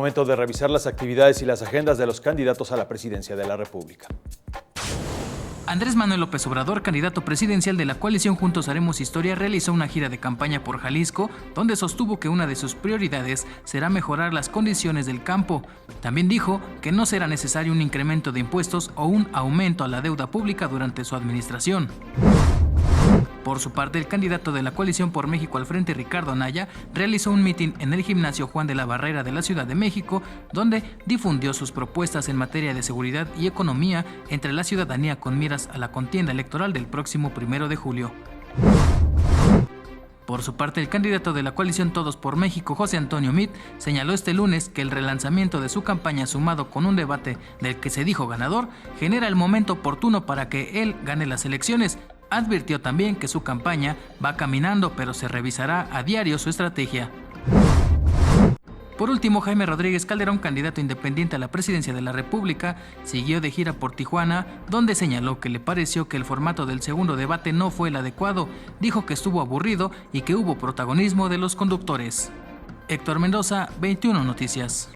momento de revisar las actividades y las agendas de los candidatos a la presidencia de la República. Andrés Manuel López Obrador, candidato presidencial de la coalición Juntos Haremos Historia, realizó una gira de campaña por Jalisco, donde sostuvo que una de sus prioridades será mejorar las condiciones del campo. También dijo que no será necesario un incremento de impuestos o un aumento a la deuda pública durante su administración. Por su parte, el candidato de la Coalición por México al Frente, Ricardo Anaya, realizó un mitin en el gimnasio Juan de la Barrera de la Ciudad de México, donde difundió sus propuestas en materia de seguridad y economía entre la ciudadanía con miras a la contienda electoral del próximo 1 de julio. Por su parte, el candidato de la coalición Todos por México, José Antonio Meade, señaló este lunes que el relanzamiento de su campaña, sumado con un debate del que se dijo ganador, genera el momento oportuno para que él gane las elecciones. Advirtió también que su campaña va caminando, pero se revisará a diario su estrategia. Por último, Jaime Rodríguez Calderón, candidato independiente a la presidencia de la República, siguió de gira por Tijuana, donde señaló que le pareció que el formato del segundo debate no fue el adecuado. Dijo que estuvo aburrido y que hubo protagonismo de los conductores. Héctor Mendoza, 21 Noticias.